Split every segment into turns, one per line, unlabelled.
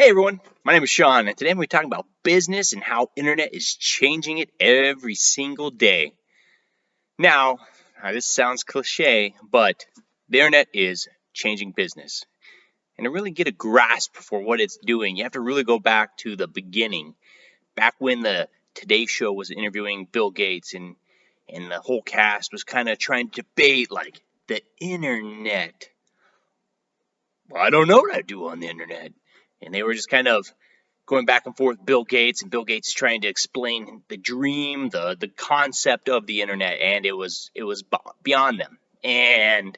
Hey everyone, my name is Sean, and today we're talking about business and how internet is changing it every single day. Now, this sounds cliche, but the internet is changing business. And to really get a grasp for what it's doing, you have to really go back to the beginning, back when the Today Show was interviewing Bill Gates, and the whole cast was kind of trying to debate like the internet. Well, I don't know what I do on the internet. And they were just kind of going back and forth with Bill Gates, and Bill Gates is trying to explain the dream, the concept of the internet, and it was beyond them. And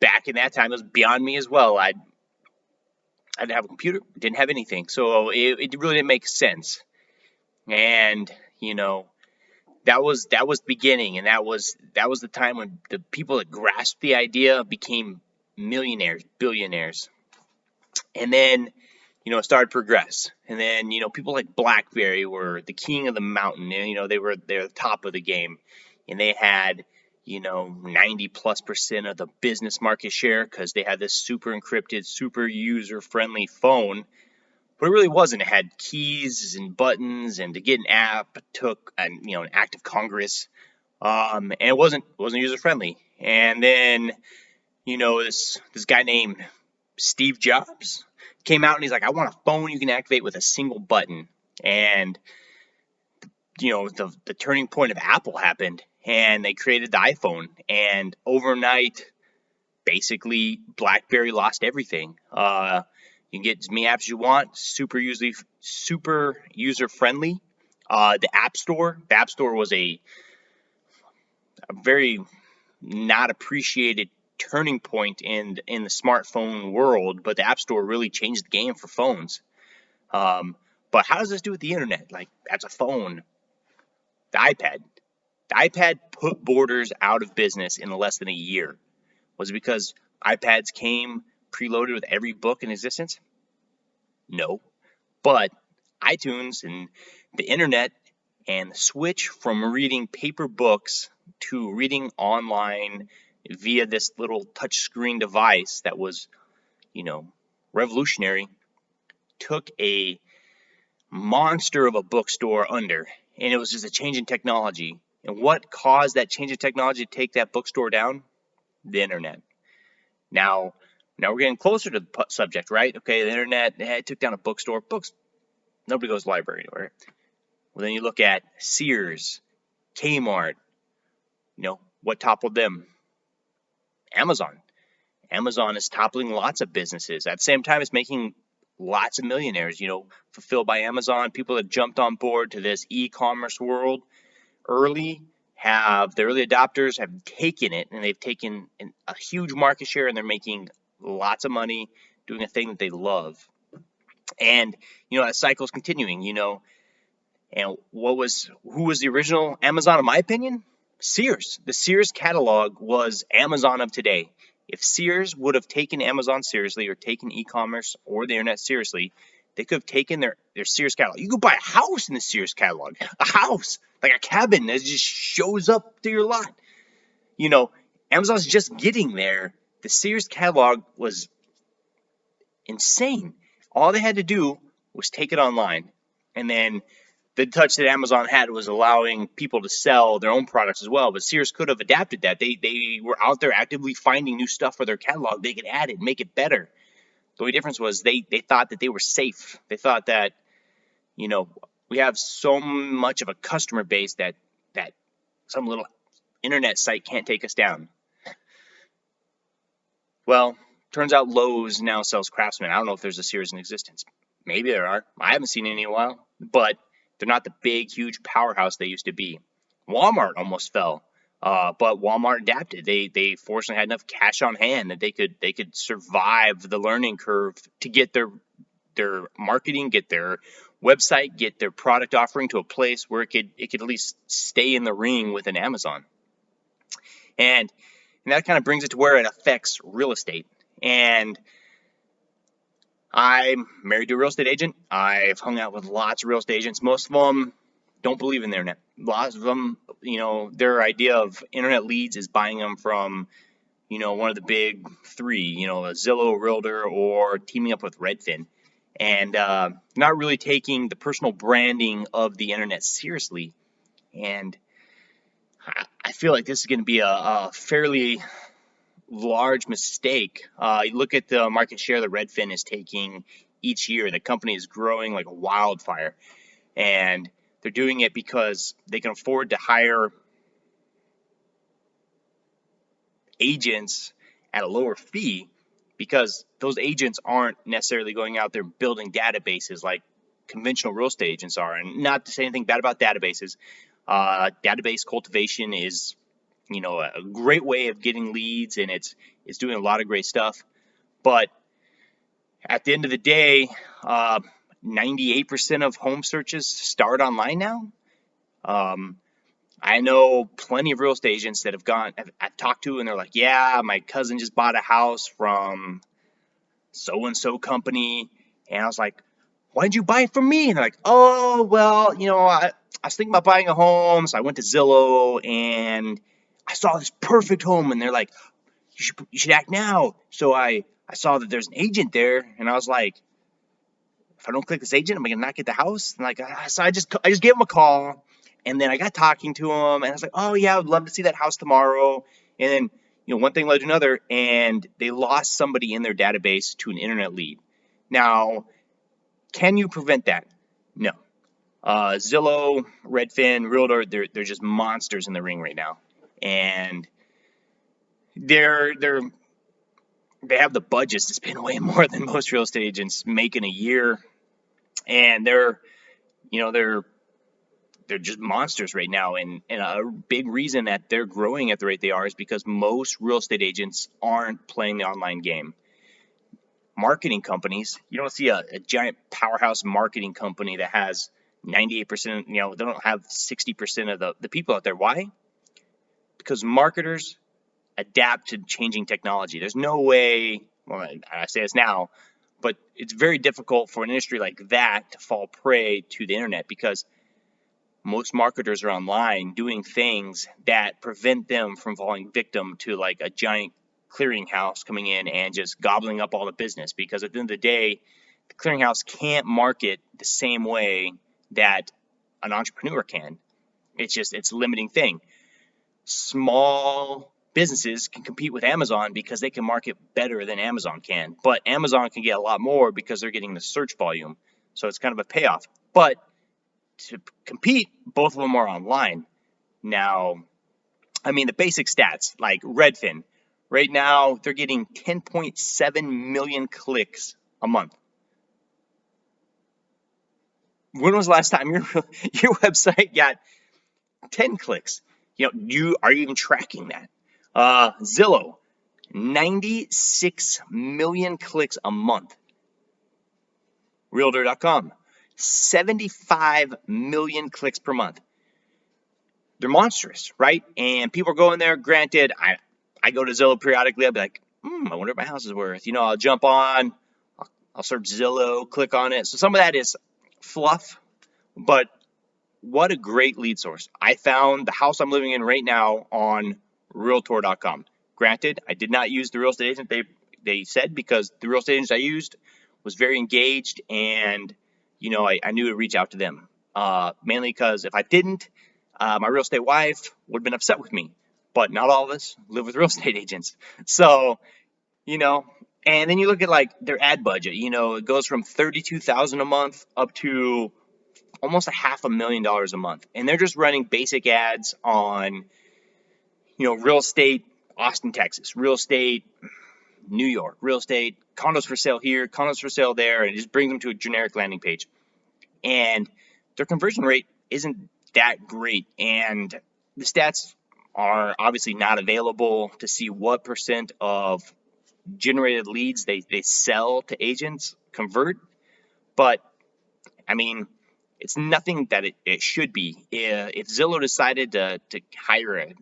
back in that time, it was beyond me as well. I didn't have a computer, didn't have anything, so it really didn't make sense. And that was the beginning, and that was the time when the people that grasped the idea became millionaires, billionaires, and then it started to progress. And then, people like BlackBerry were the king of the mountain. And, they're the top of the game. And they had, 90+% of the business market share because they had this super encrypted, super user-friendly phone. But it really wasn't. It had keys and buttons, and to get an app took an act of Congress. And it wasn't user-friendly. And then, this guy named Steve Jobs came out and he's like, I want a phone you can activate with a single button. And the turning point of Apple happened, and they created the iPhone, and overnight basically BlackBerry lost everything. You can get as many apps as you want, super user friendly. The App Store was a very not appreciated turning point in the smartphone world, but the App Store really changed the game for phones. But how does this do with the internet? Like, that's a phone. The iPad put Borders out of business in less than a year. Was it because iPads came preloaded with every book in existence? No. But iTunes and the internet and the switch from reading paper books to reading online via this little touchscreen device that was, revolutionary, took a monster of a bookstore under. And it was just a change in technology. And what caused that change in technology to take that bookstore down? The internet. Now we're getting closer to the subject, right? Okay, the internet, it took down a bookstore. Books, nobody goes to the library anywhere. Well, then you look at Sears, Kmart. What toppled them? Amazon. Amazon is toppling lots of businesses. At the same time, it's making lots of millionaires, fulfilled by Amazon. People that jumped on board to this e-commerce world early the early adopters have taken it, and they've taken a huge market share, and they're making lots of money doing a thing that they love. And, that cycle is continuing, and who was the original Amazon, in my opinion? Sears. The Sears catalog was Amazon of today. If Sears would have taken Amazon seriously, or taken e-commerce or the internet seriously, they could have taken their Sears catalog. You could buy a house in the Sears catalog. A house, like a cabin that just shows up to your lot. Amazon's just getting there. The Sears catalog was insane. All they had to do was take it online. And then the touch that Amazon had was allowing people to sell their own products as well. But Sears could have adapted that. They were out there actively finding new stuff for their catalog. They could add it, make it better. The only difference was they thought that they were safe. They thought that, we have so much of a customer base that some little internet site can't take us down. Well, turns out Lowe's now sells Craftsman. I don't know if there's a Sears in existence. Maybe there are. I haven't seen any in a while. But they're not the big, huge powerhouse they used to be. Walmart almost fell, but Walmart adapted. They fortunately had enough cash on hand that they could survive the learning curve to get their marketing, get their website, get their product offering to a place where it could at least stay in the ring with an Amazon. And that kind of brings it to where it affects real estate. And I'm married to a real estate agent. I've hung out with lots of real estate agents. Most of them don't believe in the internet. Lots of them, their idea of internet leads is buying them from, one of the big three, a Zillow, Realtor, or teaming up with Redfin. and not really taking the personal branding of the internet seriously. And I feel like this is going to be a fairly large mistake. You look at the market share that Redfin is taking each year. The company is growing like a wildfire, and they're doing it because they can afford to hire agents at a lower fee, because those agents aren't necessarily going out there building databases like conventional real estate agents are. And not to say anything bad about databases, database cultivation is, a great way of getting leads, and it's doing a lot of great stuff. But at the end of the day, 98% of home searches start online now. I know plenty of real estate agents that I've talked to, and they're like, yeah, my cousin just bought a house from so and so company. And I was like, why did you buy it from me? And they're like, oh, well, I was thinking about buying a home. So I went to Zillow and I saw this perfect home. And they're like, you should act now. So I saw that there's an agent there, and I was like, if I don't click this agent, am I gonna not get the house? And like, so I just gave him a call, and then I got talking to him, and I was like, oh yeah, I would love to see that house tomorrow. And then one thing led to another, and they lost somebody in their database to an internet lead. Now, can you prevent that? No. Zillow, Redfin, Realtor, they're just monsters in the ring right now, and they have the budgets to spend way more than most real estate agents make in a year, and they're just monsters right now. And a big reason that they're growing at the rate they are is because most real estate agents aren't playing the online game. Marketing companies, you don't see a giant powerhouse marketing company that has 98%, they don't have 60% of the people out there. Why? Because marketers adapt to changing technology. There's no way, well, I say this now, but it's very difficult for an industry like that to fall prey to the internet, because most marketers are online doing things that prevent them from falling victim to like a giant clearinghouse coming in and just gobbling up all the business. Because at the end of the day, the clearinghouse can't market the same way that an entrepreneur can. It's a limiting thing. Small businesses can compete with Amazon because they can market better than Amazon can, but Amazon can get a lot more because they're getting the search volume. So it's kind of a payoff. But to compete, both of them are online. Now, I mean, the basic stats, like Redfin, right now they're getting 10.7 million clicks a month. When was the last time your website got 10 clicks? Are you even tracking that? Zillow, 96 million clicks a month. Realtor.com, 75 million clicks per month. They're monstrous, right? And people are going there. Granted, I go to Zillow periodically. I'll be like, I wonder what my house is worth. I'll jump on, I'll search Zillow, click on it. So some of that is fluff, but what a great lead source. I found the house I'm living in right now on Realtor.com. Granted, I did not use the real estate agent they said, because the real estate agent I used was very engaged, and I knew to reach out to them. Mainly because if I didn't, my real estate wife would have been upset with me. But not all of us live with real estate agents. So, and then you look at like their ad budget, it goes from $32,000 a month up to almost $500,000 a month. And they're just running basic ads on, real estate, Austin, Texas, real estate, New York, real estate, condos for sale here, condos for sale there, and it just brings them to a generic landing page. And their conversion rate isn't that great. And the stats are obviously not available to see what percent of generated leads they sell to agents convert. But, I mean, it's nothing that it should be. If Zillow decided to hire a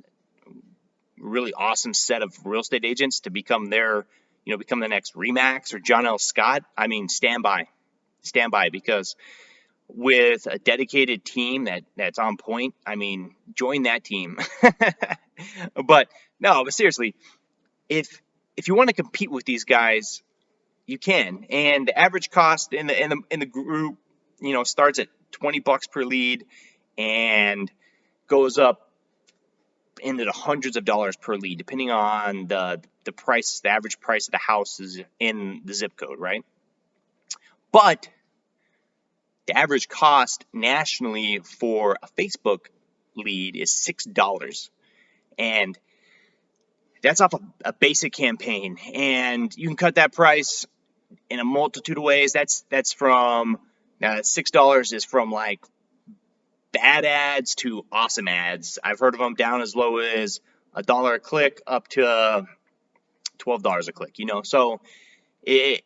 really awesome set of real estate agents to become become the next Remax or John L. Scott, I mean, stand by, because with a dedicated team that's on point, I mean, join that team. But seriously, if you want to compete with these guys, You can, and the average cost in the group, starts at $20 per lead, and goes up into the hundreds of dollars per lead, depending on the price, the average price of the houses in the zip code, right? But the average cost nationally for a Facebook lead is $6, and that's off a basic campaign, and you can cut that price in a multitude of ways. That's from $6 is from like bad ads to awesome ads. I've heard of them down as low as $1 a click up to $12 a click. So it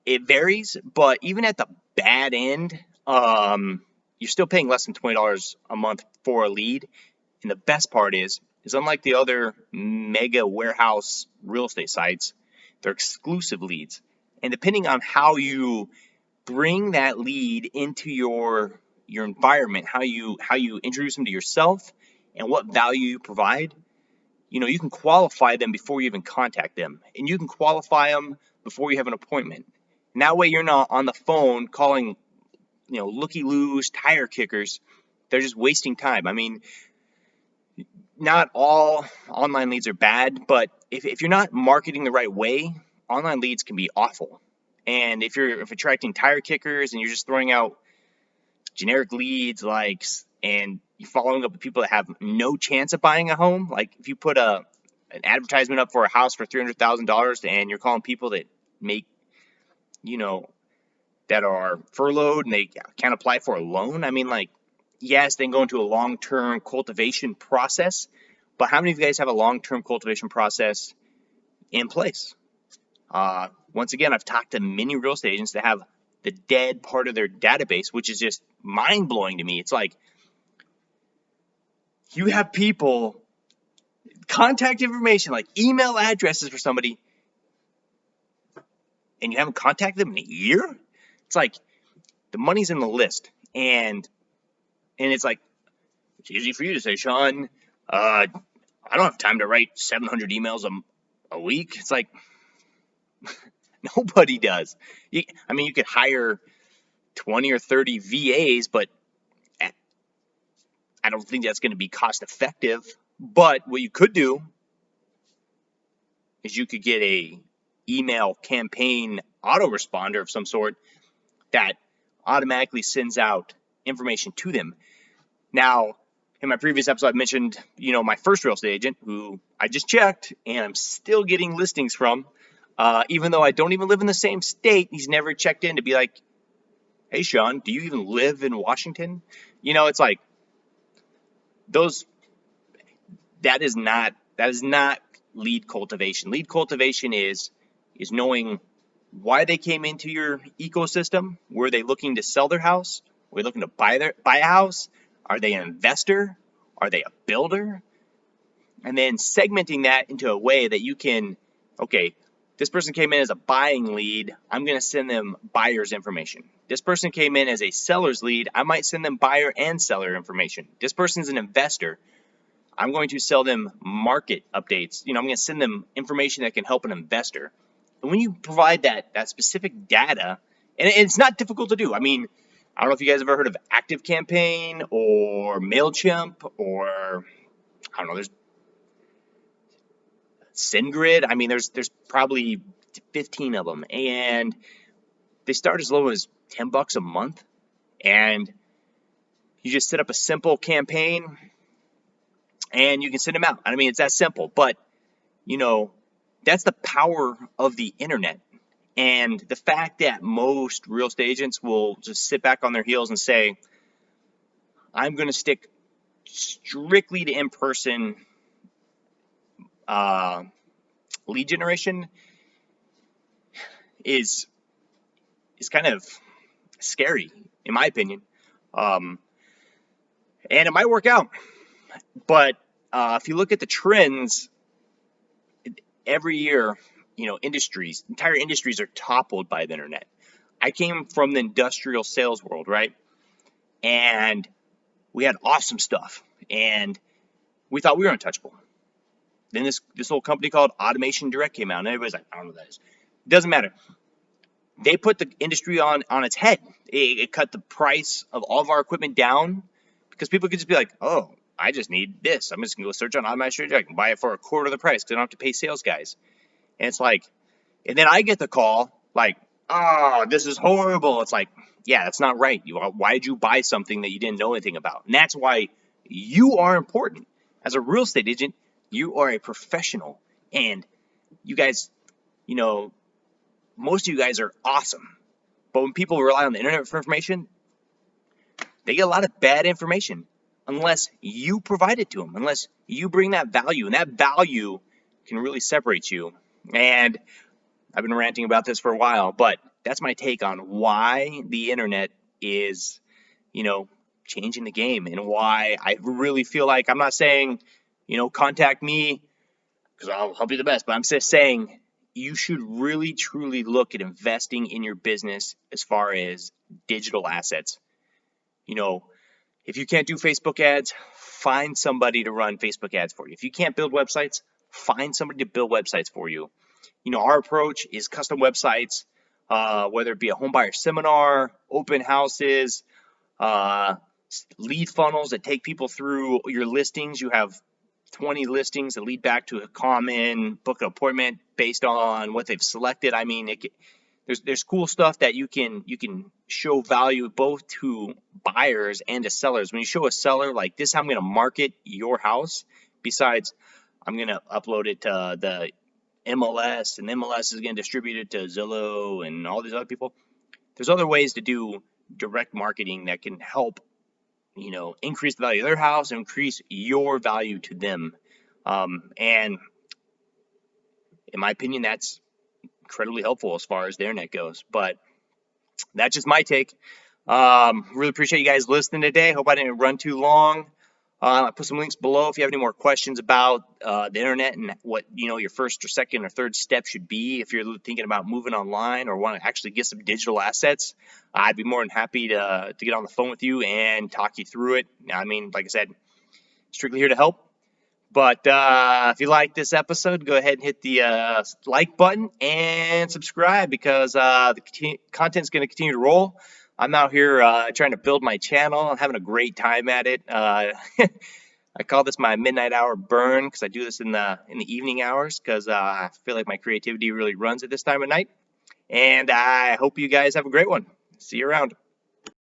varies, but even at the bad end, you're still paying less than $20 a month for a lead. And the best part is unlike the other mega warehouse real estate sites, they're exclusive leads. And depending on how you bring that lead into your environment, how you introduce them to yourself, and what value you provide, you can qualify them before you even contact them, and you can qualify them before you have an appointment. And that way, you're not on the phone calling, looky-loos, tire kickers. They're just wasting time. I mean, not all online leads are bad, but if you're not marketing the right way, online leads can be awful. And if attracting tire kickers and you're just throwing out generic leads, and you're following up with people that have no chance of buying a home, like if you put an advertisement up for a house for $300,000 and you're calling people that make, that are furloughed and they can't apply for a loan. I mean, yes, they can go into a long-term cultivation process, but how many of you guys have a long-term cultivation process in place? Once again, I've talked to many real estate agents that have the dead part of their database, which is just mind-blowing to me. It's like you have people, contact information, like email addresses for somebody, and you haven't contacted them in a year? It's like the money's in the list, and it's like, it's easy for you to say, Sean, I don't have time to write 700 emails a week. It's like, nobody does. You could hire 20 or 30 VAs, but I don't think that's going to be cost effective. But what you could do is you could get a email campaign autoresponder of some sort that automatically sends out information to them. Now, in my previous episode, I mentioned, my first real estate agent who I just checked and I'm still getting listings from, even though I don't even live in the same state. He's never checked in to be like, hey, Sean, do you even live in Washington? It's like that is not lead cultivation. Lead cultivation is knowing why they came into your ecosystem. Were they looking to sell their house? Were they looking to buy a house? Are they an investor? Are they a builder? And then segmenting that into a way that you can, okay, this person came in as a buying lead. I'm going to send them buyer's information. This person came in as a seller's lead. I might send them buyer and seller information. This person's an investor. I'm going to sell them market updates. I'm going to send them information that can help an investor. And when you provide that specific data, and it's not difficult to do. I don't know if you guys have ever heard of ActiveCampaign or MailChimp or, I don't know, there's SendGrid. There's probably 15 of them. And they start as low as $10 a month. And you just set up a simple campaign and you can send them out. It's that simple. But, that's the power of the internet. And the fact that most real estate agents will just sit back on their heels and say, I'm going to stick strictly to in-person lead generation is kind of scary, in my opinion. And it might work out. But if you look at the trends, every year, entire industries are toppled by the internet. I came from the industrial sales world, right? And we had awesome stuff, and we thought we were untouchable. Then this little company called Automation Direct came out, and everybody's like, I don't know what that is. It doesn't matter. they put the industry on its head. It cut the price of all of our equipment down because people could just be like, oh, I just need this. I'm just gonna go search on my strategy. I can buy it for a quarter of the price because I don't have to pay sales guys. And it's like, and then I get the call like, oh, this is horrible. It's like, yeah, that's not right. Why did you buy something that you didn't know anything about? And that's why you are important. As a real estate agent, you are a professional. And you guys, you know, most of you guys are awesome. But when people rely on the internet for information, they get a lot of bad information unless you provide it to them, unless you bring that value. And that value can really separate you. And I've been ranting about this for a while, but that's my take on why the internet is, changing the game and why I really feel like I'm not saying, contact me because I'll help you the best, but I'm just saying you should really truly look at investing in your business as far as digital assets. If you can't do Facebook ads, find somebody to run Facebook ads for you. If you can't build websites, find somebody to build websites for you. Our approach is custom websites, whether it be a homebuyer seminar, open houses, lead funnels that take people through your listings. You have 20 listings that lead back to a common book an appointment based on what they've selected. I mean, there's cool stuff that you can show value both to buyers and to sellers. When you show a seller like this, is how I'm going to market your house. Besides, I'm going to upload it to the MLS, and MLS is going to distribute it to Zillow and all these other people. There's other ways to do direct marketing that can help, increase the value of their house and increase your value to them. And in my opinion, that's incredibly helpful as far as the internet goes. But that's just my take. Really appreciate you guys listening today. Hope I didn't run too long. I put some links below if you have any more questions about the internet and what your first or second or third step should be if you're thinking about moving online or want to actually get some digital assets. I'd be more than happy to get on the phone with you and talk you through it. I mean, like I said, strictly here to help. But if you like this episode, go ahead and hit the like button and subscribe because the content's going to continue to roll. I'm out here trying to build my channel. I'm having a great time at it. I call this my midnight hour burn because I do this in the evening hours because I feel like my creativity really runs at this time of night. And I hope you guys have a great one. See you around.